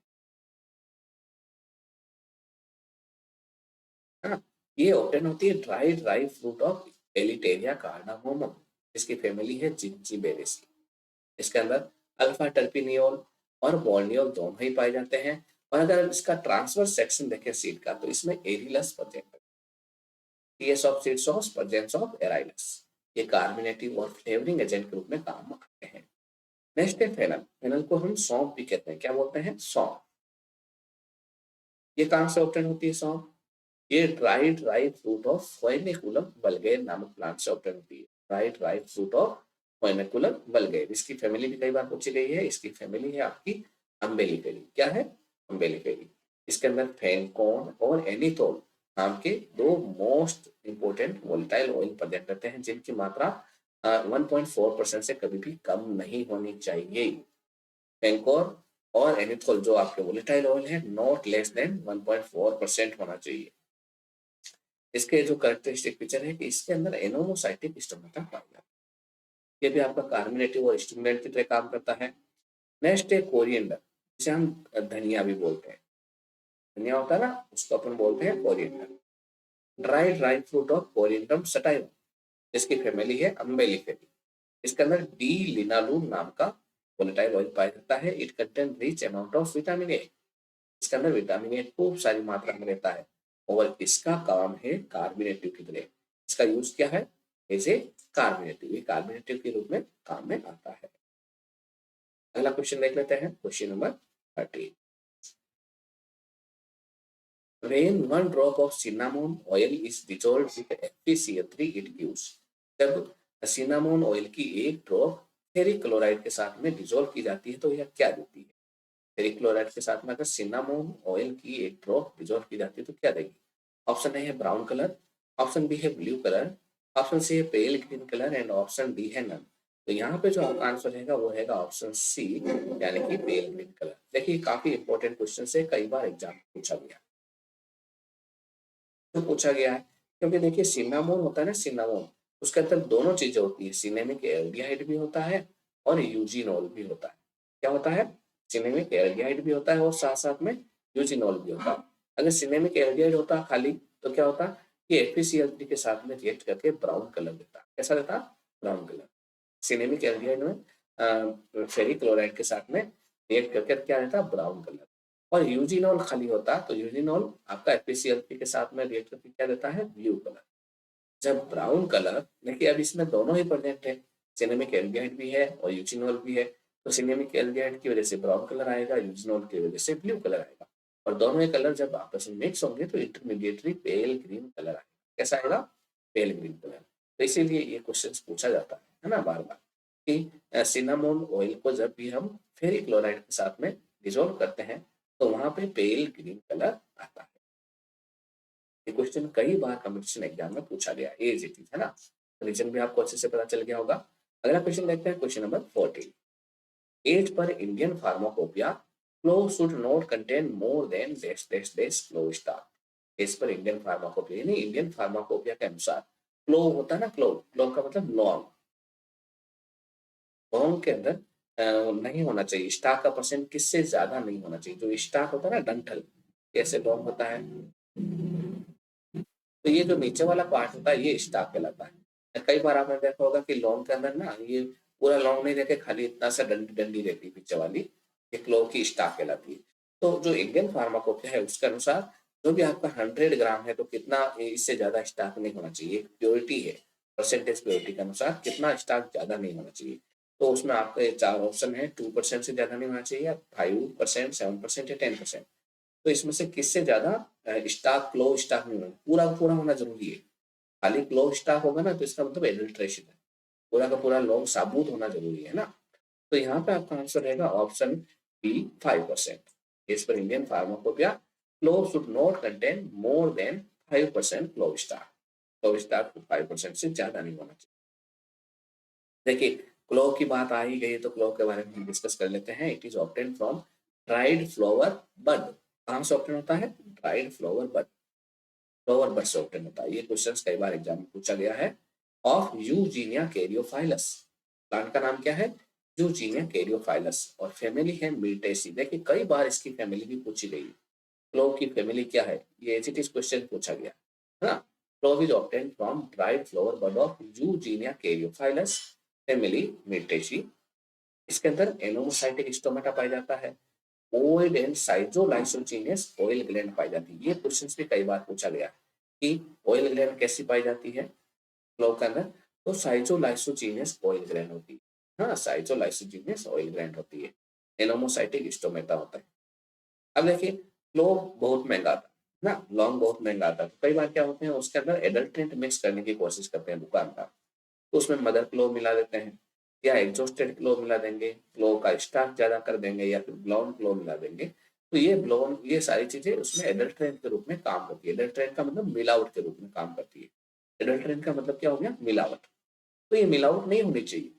है ना। ये ऑप्टेन होती है ड्राई फ्रूट ऑफ एलिटेरिया कार्डामोमम, इसकी फैमिली है जिंजीबेरेसी। इसके अंदर अल्फा टर्पिनियोल और बोर्नियोल दोनों ही पाए जाते हैं, और अगर इसका ट्रांसवर्स सेक्शन देखें सीड का, तो इसमें एरिलस प्रेजेंट है, TS of seed shows presence of arillus. ये कार्बोनेटिव और फ्लेवरिंग एजेंट के रूप में काम आते हैं। नेक्स्ट है फेनल, फेनल को हम सौंफ भी कहते हैं, क्या बोलते हैं, सौंफ। ये कहाँ से ऑप्टेन होती है सौंफ, ये ड्राई फ्रूट ऑफ फोइनिकुलम वल्गैर नामक प्लांट से ऑप्टेन होती है, ड्राई फ्रूट ऑफ फोइनिकुलम वल्गैर। इसकी फैमिली भी कई बार पूछी गई है, इसकी फैमिली है आपकी अम्बेलिफेरी। क्या है, अम्बेलिफेरी। इसके अंदर फेनकोन और एनिथोल नाम के दो most important volatile oil present रहते हैं, जिनकी मात्रा 1.4% से कभी भी कम नहीं होनी चाहिए। फेनकोन और एनिथोल जो आपके वोलेटाइल ऑयल है, नॉट लेस देन 1.4% होना चाहिए। इसके जो कैरेक्टरिस्टिक फीचर है कि इसके अंदर एनोमोसाइटिक स्टोमेटा पाया जाता है, ये भी आपका कार्बोनेटिव और स्टिमुलेंट की तरह काम करता है। नेक्स्ट है कोरिएंडर। जिसे हम धनिया भी बोलते हैं। धनिया होता है ना, उसको अपन बोलते हैं coriander. Dry fruit of Coriandrum sativum, जिसकी फैमिली है अम्बेलिफेरी। इसके अंदर डी लिनालून नाम का वोलेटाइल ऑयल पाया जाता है। It contain rich amount of vitamin A. इसके अंदर विटामिन ए खूब सारी मात्रा में रहता है और इसका काम है कार्बोनेटिव की तरह। इसका यूज क्या है? एज ए कार्बोनेटिव, ये कार्बोनेटिव के रूप में काम में आता है। अगला क्वेश्चन देख लेते हैं, question number 13। When one drop of cinnamon oil is dissolved with FeCl3, it gives। जब सिनामोन ऑयल की एक ड्रॉप फेरिक क्लोराइड के साथ में डिजोल्व की जाती है तो यह क्या देती है? फेरिक क्लोराइड के साथ में अगर सिनामोन ऑयल की एक ड्रॉप डिजोल्व की जाती है तो क्या देगी? ऑप्शन ए है ब्राउन कलर, ऑप्शन बी है ब्लू कलर, ऑप्शन सी है pale green colour and option D है नन। तो यहाँ पे जो आपका आंसर रहेगा वो रहेगा ऑप्शन सी, यानी कि पेल ग्रीन कलर। देखिए काफी इंपॉर्टेंट क्वेश्चन है, कई बार एग्जाम पूछा गया, तो पूछा गया है क्योंकि देखिए सिनामोन होता है ना, सिनामोन, उसके अंदर दोनों चीजें होती है, सिनेमिक एल्डिहाइड भी होता है और यूजिनोल भी होता है। क्या होता है? सिनेमिक एल्डिहाइड भी होता है और साथ साथ में यूजिनोल भी होता है। अगर सिनेमिक एल्डिहाइड होता खाली तो क्या होता? ये FeCl3 के साथ में रिएक्ट करके ब्राउन कलर देता। कैसा देता? Brown colour. सिनेमिक एल्डिहाइड में फेरिक क्लोराइड के साथ में रिएक्ट करके क्या देता? Brown colour. और यूजिनॉल खाली होता तो यूजिनॉल आपका FeCl3 के साथ में रिएक्ट करके क्या देता है? Blue colour. जब ब्राउन कलर, देखिए अब इसमें दोनों ही प्रेजेंट है, सिनेमिक एल्डिहाइड भी है और यूजिनॉल भी है, तो सिनेमिक एल्डिहाइड की वजह से ब्राउन कलर आएगा, यूजिनॉल की वजह से ब्लू कलर आएगा। और दोनों ही कलर जब आपस में मिक्स होंगे तो इंटरमीडिएटली पेल ग्रीन कलर आएगा। कैसा आएगा? पेल ग्रीन कलर। तो इसीलिए ये क्वेश्चन पूछा जाता है ना बार बार, कि सिनामोन ऑयल को जब भी हम फेरिक क्लोराइड के साथ में डिजोल्व करते हैं तो वहां पे पेल ग्रीन कलर आता है। ये क्वेश्चन कई बार कंपटीशन एग्जाम में पूछा गया, एज इट इज, है ना। रीजन भी आपको अच्छे से पता चल गया होगा। अगला क्वेश्चन देखते हैं, question number 14। As per Indian pharmacopoeia clove should not contain more than dash dash dash clove stalk. As per Indian pharmacopoeia, यानी इंडियन फार्माकोपिया के अनुसार फ्लो होता है ना, फ्लो, फ्लो का मतलब लॉन्ग, लॉन्ग के अंदर नहीं होना चाहिए, स्टार का परसेंट किससे ज्यादा नहीं होना चाहिए। जो स्टार होता है ना, डंठल, कैसे लॉन्ग होता है, तो ये जो नीचे वाला पार्ट होता है ये स्टाक कहलाता है। कई बार आपने देखा होगा कि लॉन्ग के अंदर ना ये पूरा लॉन्ग नहीं रहते, खाली इतना सा डंडी डंडी रहती है पीछे वाली, ये क्लो की स्टाक कहलाती है। तो जो इंडियन फार्माकोपिया है उसके अनुसार जो भी आपका 100 ग्राम है तो कितना इससे ज्यादा स्टाक नहीं होना चाहिए। एक प्योरिटी है, परसेंटेज प्योरिटी के अनुसार कितना स्टाक ज्यादा नहीं होना चाहिए। तो उसमें आपका ये 4 ऑप्शन है, 2% से ज्यादा नहीं होना चाहिए, 5%, 7% या 10%। तो इसमें से किससे ज्यादा स्टाक, क्लो स्टाक नहीं होना, पूरा का पूरा होना जरूरी है। खाली क्लो स्टाक होगा ना तो इसका मतलब एडल्ट्रेशन है, पूरा का पूरा लॉन्ग साबुत होना जरूरी है ना। तो यहाँ पे आपका आंसर रहेगा ऑप्शन बी, 5%। इस पर Indian pharmacopoeia clove should not contain more than 5% clove stalk. Clove stalk 5% से ज्यादा नहीं होना चाहिए। देखिए क्लो की बात आ ही गई तो क्लो के बारे में हम डिस्कस कर लेते हैं। It is obtain from dried flower bud. कहाँ से ऑब्टेन होता है? Dried flower bud, flower bud से ऑब्टेन होता है। ये क्वेश्चन कई बार एग्जाम में पूछा गया है। ऑफ यूजीनिया कैरियोफाइलस, प्लांट का नाम क्या है? यूजीनिया कैरियोफाइलस, और फैमिली है मिर्टेसी। देखिए कई बार इसकी फैमिली भी पूछी गई है, क्लो की फैमिली क्या है, ये एज इट इज क्वेश्चन पूछा गया है ना। Clove is obtain from dried flower bud of Eugenia caryophyllus, family Myrtaceae. इसके अंदर एनोमोसाइटिक स्टोमेटा पाया जाता है। ओइड एंड साइजोलाइसोजीनियस ऑयल ग्लैंड पाई जाती है। ये क्वेश्चंस भी कई बार पूछा गया कि ऑयल ग्लैंड कैसी पाई जाती है फ्लो के अंदर, तो साइजोलाइसोजीनियस ऑयल ग्लैंड होती है। हाँ, साइजोलाइसोजीनियस ऑयल ग्लैंड होती है। एनोमोसाइटिक स्टोमेटा होता है। अब देखिए फ्लो बहुत महंगा आता है ना, लॉन्ग बहुत महंगा आता है। कई बार क्या होते हैं उसके अंदर एडल्ट्रेंट मिक्स करने की कोशिश करते हैं दुकानदार, तो उसमें मदर क्लो मिला देते हैं या एग्जॉस्टेड क्लो मिला देंगे, क्लो का स्टार्च ज्यादा कर देंगे या फिर ब्लाउन क्लो मिला देंगे। तो ये ब्लाउन, ये सारी चीजें उसमें एडल्ट्रेंट के रूप में काम करती है। एडल्ट्रेंट का मतलब मिलावट के रूप में काम करती है। एडल्ट्रेंट का मतलब क्या हो गया? मिलावट। तो ये मिलावट नहीं होनी चाहिए,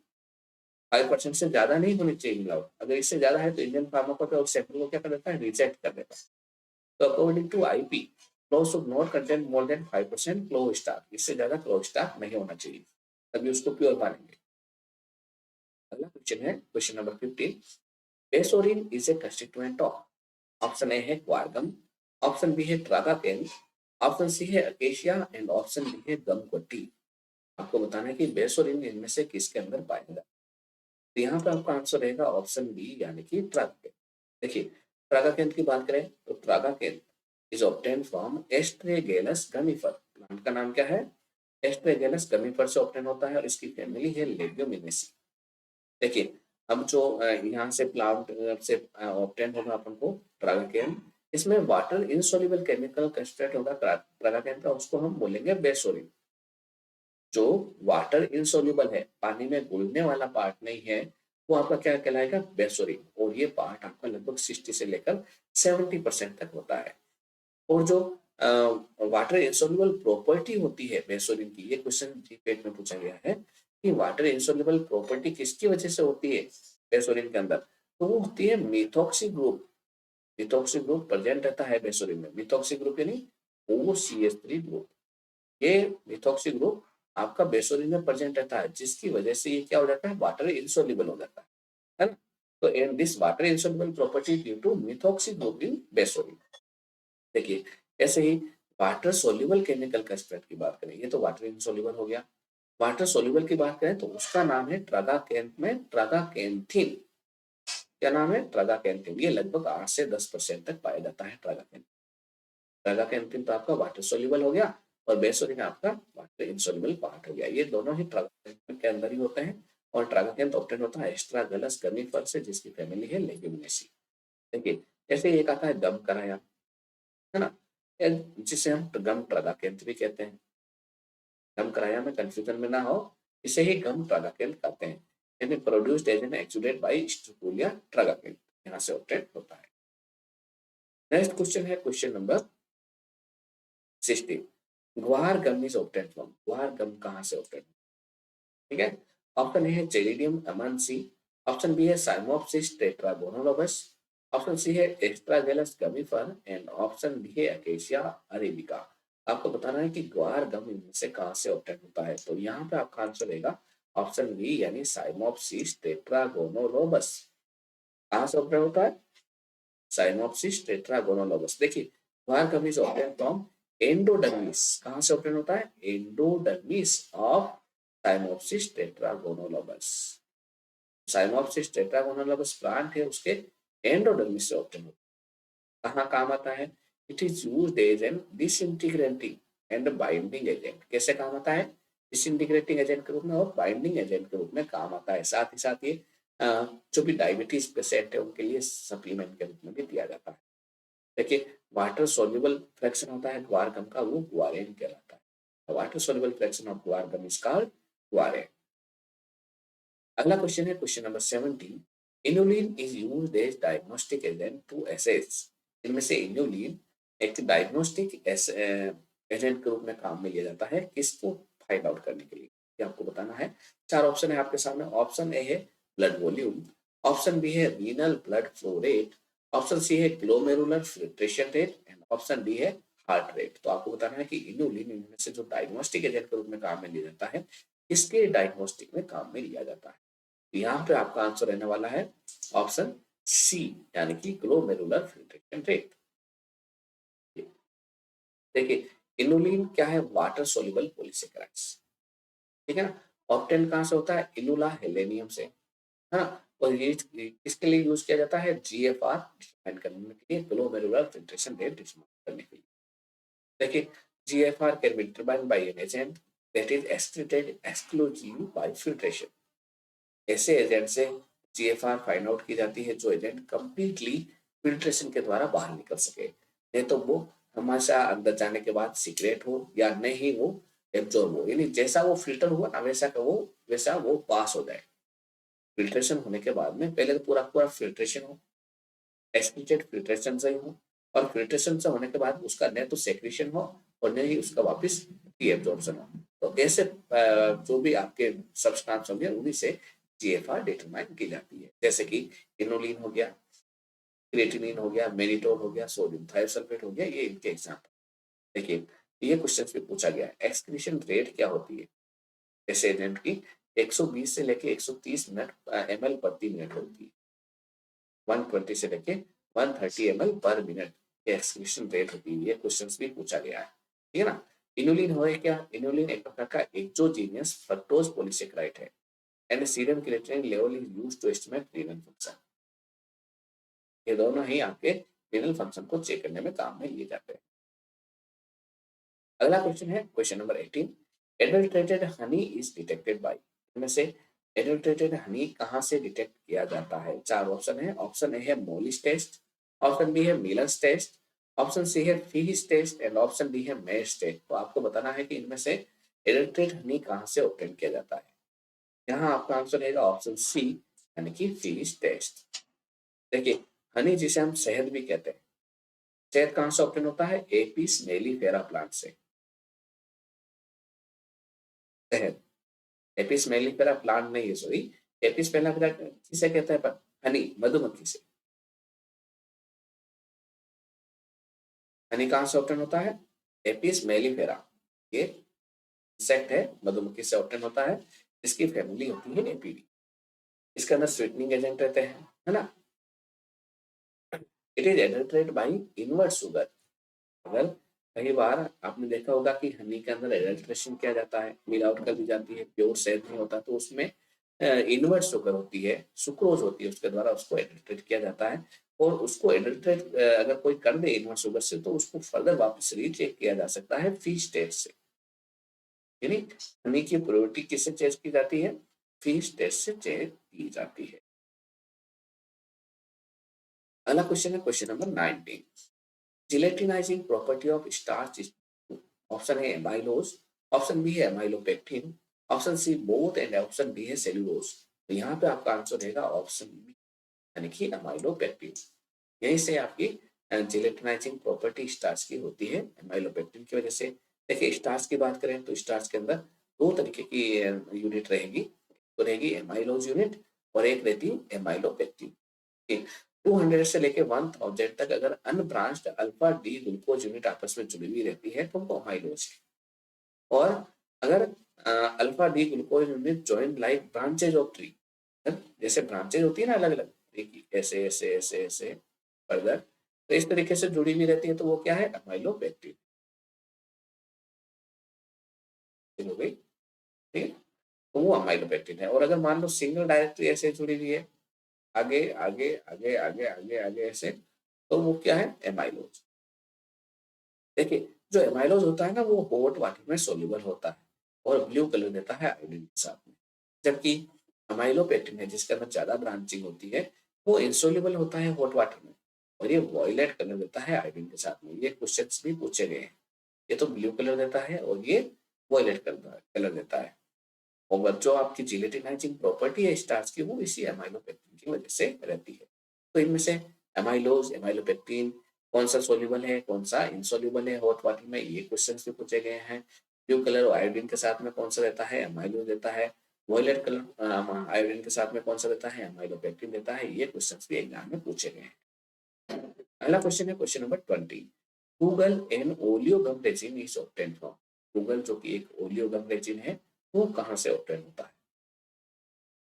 5% से ज्यादा नहीं होनी चाहिए मिलावट। अगर इससे ज्यादा है तो इंडियन फार्माकोपिया उस सैंपल को क्या कर देता है? रिजेक्ट कर देता है। तो according to IP, clove should not contain more than 5% clove starch, इससे ज्यादा क्लो स्टार्च नहीं होना चाहिए, तभी उसको प्योर मानेंगे। अगला क्वेश्चन है question number 15। Bassorin is a constituent of, option A है क्वारगम, ऑप्शन बी है ट्रागाकेन, ऑप्शन सी है अकेशिया एंड ऑप्शन डी है गमकोटी। आपको बताना है कि बेसोरिन इनमें से किसके अंदर पाया जाता है। तो यहाँ पे आपका आंसर रहेगा ऑप्शन बी यानी कि ट्रागाकेन। देखिए ट्रागाकेन की बात करें तो ट्रागाकेन इज ऑब्टेन फ्रॉम एस्ट्रेगेलस गमीफर। प्लांट का नाम क्या है? एस्ट्रेगेलस गमीफर से ऑब्टेन होता है और इसकी फैमिली है लेग्यूमिनेसी। देखिए अब जो यहाँ से प्लांट से ऑब्टेन होगा अपन को ट्रागाकेन, इसमें वाटर इनसॉल्युबल केमिकल कंस्टेंट होगा ट्रागाकेन का, उसको हम बोलेंगे बेसोरिन। जो वाटर इनसॉल्युबल है, पानी में घुलने वाला पार्ट नहीं है, वो आपका क्या कहलाएगा? बेसोरिन। और ये पार्ट आपका लगभग 60 से लेकर 70% तक होता है। और जो वाटर इनसॉल्युबल प्रॉपर्टी होती है बेसोलिन की, ये क्वेश्चन जीपेट में पूछा गया है कि वाटर इनसॉल्युबल प्रॉपर्टी किसकी वजह से होती है बेसोलिन के अंदर? तो वो होती है methoxy group. Methoxy group present रहता है बेसोलिन में। मिथॉक्सी ग्रुप यानी OCH3 ग्रुप। ये मिथॉक्सी ग्रुप आपका बेसोलिन में प्रेजेंट रहता है, जिसकी वजह से ये क्या हो जाता है? वाटर इनसॉल्युबल हो जाता है ना? तो in this water insoluble property due to methoxy group in bassorin. देखिए ऐसे ही वाटर सोल्यूबल केमिकल कंस्ट्रेंट की बात करें, ये तो वाटर इनसोल्यूबल हो गया। वाटर सोल्यूबल की बात करें तो उसका नाम है ट्रागाकेन में ट्रागाकेंथिन। क्या नाम है? ट्रागाकेंथिन। ये लगभग 8 से 10% तक पाया जाता है ट्रागाकेन। ट्रागाकेंथिन तो आपका वाटर सोल्यूबल हो गया और बेसोलिन आपका वाटर इनसोल्यूबल पार्ट हो गया। ये दोनों ही ट्रागाकेन के अंदर ही होते हैं और ट्रागाकेन ऑब्टेन होता है एस्ट्रागलस गमीफर से, जिसकी फैमिली है लेग्यूमिनेसी। देखिए ऐसे एक आता है गम कराया, है ना? जिसे हम गम ट्रागाकेंथ भी कहते हैं। गम कराया में कंफ्यूजन में ना हो, इसे ही गम ट्रागाकेंथ कहते हैं। यानी produced as an exudate by Sterculia tragacanth, यहाँ से ऑब्टेन होता है। नेक्स्ट क्वेश्चन है question number 16। Guar gum is obtain from. ग्वार गम कहाँ से ऑब्टेन? ठीक है, ऑप्शन ए है जेलिडियम अमांसी, ऑप्शन बी है साइमोप्सिस टेट्रागोनोलोबस, ऑप्शन सी है एस्ट्रागेलस गमीफर एंड ऑप्शन डी है अकेशिया अरेबिका। आपको बताना है कि ग्वार गम इनमें से कहाँ से ऑब्टेन होता है। तो यहाँ पे आपका आंसर रहेगा ऑप्शन बी यानी साइमोप्सिस टेट्रागोनोलोबस। कहाँ से ऑब्टेन होता है? साइमोप्सिस टेट्रागोनोलोबस। देखिए ग्वार गम इज ऑब्टेन फ्रॉम एंडोडर्मिस। कहाँ से ऑब्टेन होता है? Endodermis of Cyamopsis tetragonolobus. Cyamopsis tetragonolobus plant है, उसके एंडोडर्मिस से ऑब्टेन होता है। कहाँ काम आता है? It is used as an disintegrating and binding agent. कैसे काम आता है? डिसइंटीग्रेटिंग एजेंट के रूप में और बाइंडिंग एजेंट के रूप में काम आता है। साथ ही साथ ये जो भी डायबिटीज पेशेंट है उनके लिए सप्लीमेंट के रूप में भी दिया जाता है। देखिए वाटर सोल्यूबल फ्रैक्शन होता है ग्वार गम का, वो ग्वारेन कहलाता है। वाटर सोल्यूबल फ्रैक्शन ऑफ ग्वार गम इज कॉल्ड ग्वारेन। अगला क्वेश्चन है question number 17। Inulin is used as diagnostic agent to assess. इनमें से इनुलिन एक डायग्नोस्टिक एजेंट के रूप में काम में लिया जाता है, किसको फाइंड आउट करने के लिए? ये आपको बताना है। चार ऑप्शन है आपके सामने। ऑप्शन ए है ब्लड वॉल्यूम, ऑप्शन बी है renal blood flow rate, option C है glomerular filtration rate and option D है हार्ट रेट। तो आपको बताना है कि इनुलिन इनमें से जो डायग्नोस्टिक एजेंट के रूप में काम में लिया जाता है, किसके डायग्नोस्टिक में काम में लिया जाता है? यहाँ पे आपका आंसर रहने वाला है ऑप्शन सी यानी कि ग्लोमेरुलर फिल्ट्रेशन रेट। देखिए इनुलिन क्या है? Water soluble polysaccharides. ठीक है ना? ऑप्टेन कहाँ से होता है? इनुला हेलेनियम से, हाँ। और ये किसके लिए यूज किया जाता है? GFR डिफाइन करने के लिए, ग्लोमेरुलर फिल्ट्रेशन रेट डिफाइन करने के लिए। देखिए GFR can be determined by an agent that is excreted exclusively bye filtration. ऐसे एजेंट से GFR फाइंड आउट की जाती है जो एजेंट कंप्लीटली फिल्ट्रेशन के द्वारा बाहर निकल सके। नहीं तो वो हमेशा अंदर जाने के बाद सीक्रेट हो या नहीं वो एब्जॉर्ब हो, यानी जैसा वो फिल्टर हुआ ना वैसा वो पास हो जाए। फिल्ट्रेशन होने के बाद में पहले तो पूरा पूरा फिल्ट्रेशन हो, एक्सक्रीटेड फिल्ट्रेशन से ही हो, और फिल्ट्रेशन से होने के बाद उसका न तो सेक्रेशन हो और न ही उसका वापस रीएब्जॉर्प्शन हो। तो ऐसे जो भी आपके सब्सटेंस होंगे उन्हीं से GFR डिटरमाइन की जाती है। जैसे कि इनोलिन हो गया, क्रिएटिनिन हो गया, मेनिटोल हो गया, सोडियम थायोसल्फेट हो गया, ये इनके एग्जाम्पल। देखिए ये क्वेश्चन भी पूछा गया है, एक्सक्रीशन रेट क्या होती है ऐसे एजेंट की? 120 से लेके 130 मिनट ml प्रति मिनट होती है। 120 से लेके 130 ml पर मिनट ये एक्सक्रीशन रेट होती है। ये क्वेश्चंस भी पूछा गया है, ठीक है ना। इनुलिन है क्या? इनुलिन एक प्रकार का एक्सोजीनियस फ्रक्टोज पॉलीसेकेराइड है and serum creatinine level is used to estimate renal function. ये दोनों ही आपके रीनल फंक्शन को चेक करने में काम में लिए जाते हैं। अगला क्वेश्चन है question number 18। Adulterated honey is detected by, इनमें से एडल्ट्रेटेड हनी कहाँ से डिटेक्ट किया जाता है? चार ऑप्शन है। ऑप्शन ए है मोलिस टेस्ट, ऑप्शन बी है मिलर्स टेस्ट, ऑप्शन सी है fees test and option D है मेयर्स टेस्ट। तो आपको बताना है कि इनमें से एडल्ट्रेटेड हनी कहाँ से ऑब्टेन किया जाता है। यहाँ आपका आंसर रहेगा ऑप्शन सी यानी कि फीस टेस्ट। देखिए हनी जिसे हम शहद भी कहते हैं, शहद कहाँ से ऑब्टेन होता है? एपिस मेलिफेरा प्लांट से। शहद एपिस मेलिफेरा प्लांट नहीं है, सॉरी, एपिस मेलिफेरा किसे कहते हैं? हनी, मधुमक्खी से। हनी कहाँ से ऑब्टेन होता है? एपिस मेलिफेरा, ये इंसेक्ट है, मधुमक्खी से ऑब्टेन होता है, इसकी फैमिली होती है एपीडी। इसके अंदर स्वीटनिंग एजेंट रहते हैं, है ना। It is adulterated by invert sugar. अगर कई बार आपने देखा होगा कि हनी के अंदर एडल्ट्रेशन किया जाता है, मिलावट कर दी जाती है, प्योर शहद नहीं होता, तो उसमें इनवर्ट शुगर होती है, सुक्रोज होती है, उसके द्वारा उसको एडल्ट्रेट किया जाता है। और उसको एडल्ट्रेट अगर कोई कर दे इनवर्ट शुगर से, तो उसको फर्दर वापस रीचेक किया जा सकता है फीस टेस्ट से। यानी हनी की प्योरिटी किससे चेक की जाती है? फीस टेस्ट से चेक की जाती है। अगला क्वेश्चन है question number 19। Gelatinizing property of starch is, option A amylose, option B है amylopectin, option C both and option D है सेलुलोज। तो यहाँ पे आपका आंसर रहेगा ऑप्शन बी यानी कि एमाइलोपेक्टिन। यहीं से आपकी जिलेटिनाइजिंग प्रॉपर्टी स्टार्च की होती है, एमाइलोपेक्टिन की वजह से। देखिए स्टार्च की बात करें तो स्टार्च के अंदर दो तरीके की यूनिट रहेगी, तो रहेगी एमाइलोज यूनिट और एक रहती है एमाइलोपेक्टिन। 200 से लेके 1000 तक अगर unbranched alpha D glucose unit आपस में जुड़ी हुई रहती है तो वो अमाइलोज है। और अगर alpha D glucose unit join like branches of tree, जैसे ब्रांचेज होती है ना अलग अलग, ऐसे ऐसे ऐसे ऐसे फर्दर, तो इस तरीके से जुड़ी हुई रहती है, तो वो क्या है? अमाइलोपेक्टिन हो गई, ठीक है। तो वो अमाइलोपेक्टिन है। और अगर मान लो सिंगल डायरेक्टरी ऐसे जुड़ी हुई है, आगे आगे आगे आगे आगे आगे ऐसे, तो वो क्या है? एमाइलोज। देखिए जो एमाइलोज होता है ना, वो हॉट वाटर में सोल्यूबल होता है और ब्लू कलर देता है आयोडीन के साथ में। जबकि अमाइलोपेक्टिन है जिसके अंदर ज्यादा ब्रांचिंग होती है, वो इंसोल्यूबल होता है हॉट वाटर में और ये वॉयलेट कलर देता है आयोडीन के साथ में। ये क्वेश्चंस भी पूछे गए हैं। ये तो ब्लू कलर देता है और ये वॉयलेट कलर देता है। और जो आपकी जिलेटिनाइजिंग प्रॉपर्टी है स्टार्च की, वो इसी एमाइलोपेक्टिन की वजह से रहती है। तो इनमें से एमाइलोज, एमाइलोपेक्टिन कौन सा सोल्यूबल है, कौन सा इनसोल्यूबल है हॉट वाटर में, ये क्वेश्चंस भी पूछे गए हैं। ब्लू कलर और आयोडीन के साथ में कौन सा रहता है? एमाइलोज देता है। वॉयलेट कलर आयोडीन के साथ में कौन सा रहता है? एमाइलोपेक्टिन देता है। ये क्वेश्चंस भी एग्जाम में पूछे गए हैं। अगला क्वेश्चन है question number 20। Guggul an oleogum resin is obtained from. Guggul जो कि एक ओलियोगम रेजिन है, वो कहाँ से ऑब्टेन होता है?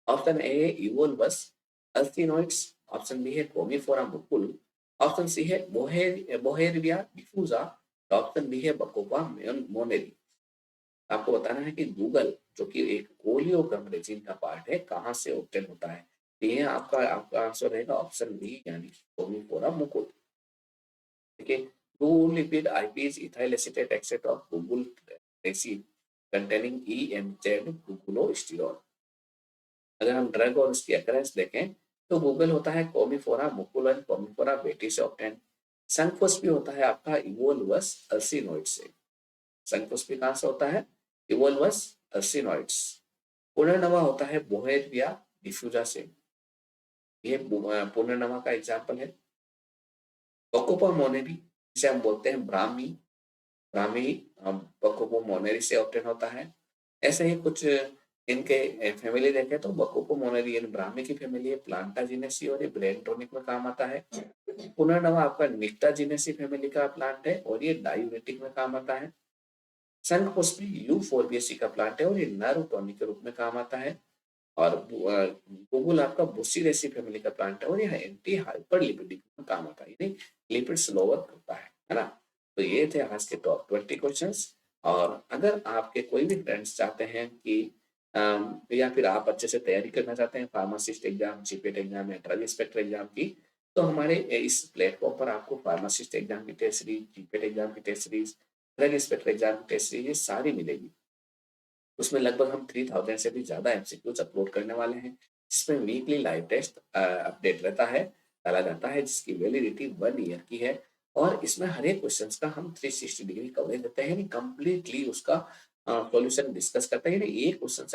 ऑप्शन ए है इवोल्वस अल्सिनोइड्स, ऑप्शन बी है कोमीफोरा मुकुल, ऑप्शन सी है बोहेरिया डिफ्यूजा, ऑप्शन डी है बकोपा मोनेरी। आपको बताना है कि गूगल जो कि एक ओलियोगम रेजिन का पार्ट है, कहाँ से ऑब्टेन होता है। तो ये आपका आपका आंसर रहेगा ऑप्शन बी यानी कोमीफोरा मुकुल। देखिए गूगल लिपिड आईपीज ethyl acetate extract of guggul resin containing EMZ glucosterol. अगर हम ड्रग और उसकी अकरेंस देखें तो गूगल होता है कोमिफोरा मुकुलन, कोमिफोरा बेटी से ऑब्टेन। संकफोस भी होता है आपका इवोल्वस अल्सिनोइड से। संकफोस भी कहाँ से होता है? इवोल्वस अल्सिनोइड्स। पुनर्नवा होता है बोहेरिया डिफ्यूजा से। ये पुनर्नवा का एग्जाम्पल है। बकोपा मोनेरी जिसे हम बोलते हैं ब्राह्मी, ब्राह्मी बकोपो मोनेरी से ऑब्टेन होता है। ऐसे ही कुछ इनके फैमिली देखें तो बकोपो मोनेरी यानी ब्राह्मी की फैमिली है, प्लांटाजिनेसी और ये ब्रेन टॉनिक में काम आता है। पुनर्नवा आपका निक्टाजिनेसी फैमिली का प्लांट है और ये डायूरेटिक में काम आता है। शंखपुष्पी यूफोर्बिएसी का प्लांट है और ये नर्व टॉनिक के रूप में काम आता है। और गूगल आपका बुस्सीरेसी फैमिली का प्लांट है और यह एंटी हाइपर लिपिडिक में काम आता है, यानी लिपिड स्लोवर करता है ना। तो ये थे आज के टॉप 20 क्वेश्चंस। और अगर आपके कोई भी फ्रेंड्स चाहते हैं कि या फिर आप अच्छे से तैयारी करना चाहते हैं फार्मासिस्ट एग्जाम, जीपीएट एग्जाम या ड्रग इंस्पेक्टर एग्जाम की, तो हमारे इस प्लेटफॉर्म पर आपको फार्मासिस्ट एग्जाम की टेस्ट सीरीज, जीपीएट एग्जाम की test series, drug inspector exam की टेस्ट सीरीज, ये सारी मिलेगी। उसमें लगभग हम 3000 से भी ज़्यादा एमसीक्यूज अपलोड करने वाले हैं, जिसमें वीकली लाइव टेस्ट अपडेट रहता है, डाला जाता है, जिसकी वैलिडिटी 1 ईयर की है। और इसमें हर एक क्वेश्चंस का हम 360 डिग्री कवरेज देते हैं, यानी कंप्लीटली उसका सॉल्यूशन डिस्कस करते हैं। यानी एक क्वेश्चन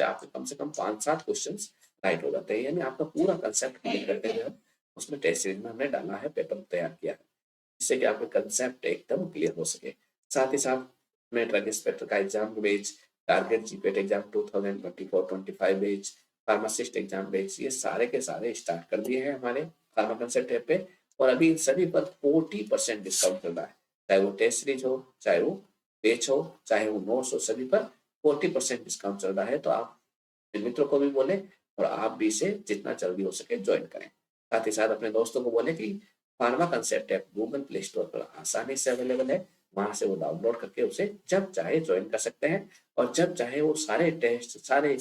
से कम 5-7 क्वेश्चंस राइट हो जाते हैं, यानी आपका पूरा कंसेप्ट क्लियर करते हुए उसमें टेस्ट सीरीज में हमने डाला है, पेपर तैयार किया है, जिससे कि आपका कंसेप्ट एकदम क्लियर हो सके। साथ ही साथ में ड्रग इंस्पेक्टर का exam batch, target GPAT exam 2024-25 batch, pharmacist exam batch, ये सारे के सारे स्टार्ट कर दिए हैं हमारे फार्मा कंसेप्ट ऐप पे। और अभी इन सभी पर 40% डिस्काउंट चल रहा है, चाहे वो टेस्ट सीरीज हो, चाहे वो बैच हो, चाहे वो नोट्स हो, सभी पर 40% डिस्काउंट चल रहा है। तो आप अपने मित्रों को भी बोले और आप भी इसे जितना जल्दी हो सके ज्वाइन करें। साथ ही साथ अपने दोस्तों को बोले कि pharma concept app Google play store पर आसानी से अवेलेबल है, वहां से वो डाउनलोड करके उसे जब चाहे ज्वाइन कर सकते हैं। और जब चाहे वो सारे टेस्ट, सारे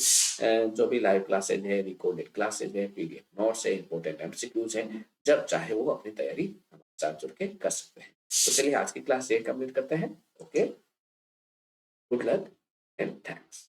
जो भी लाइव क्लासेज है, रिकॉर्डेड क्लासेज है, पीडीएफ नोट्स है, इंपॉर्टेंट एमसीक्यूज है, जब चाहे वो अपनी तैयारी हमारे साथ जुड़ के कर सकते हैं। तो चलिए आज की क्लास ये कंप्लीट करते हैं। Okay, good luck and thanks.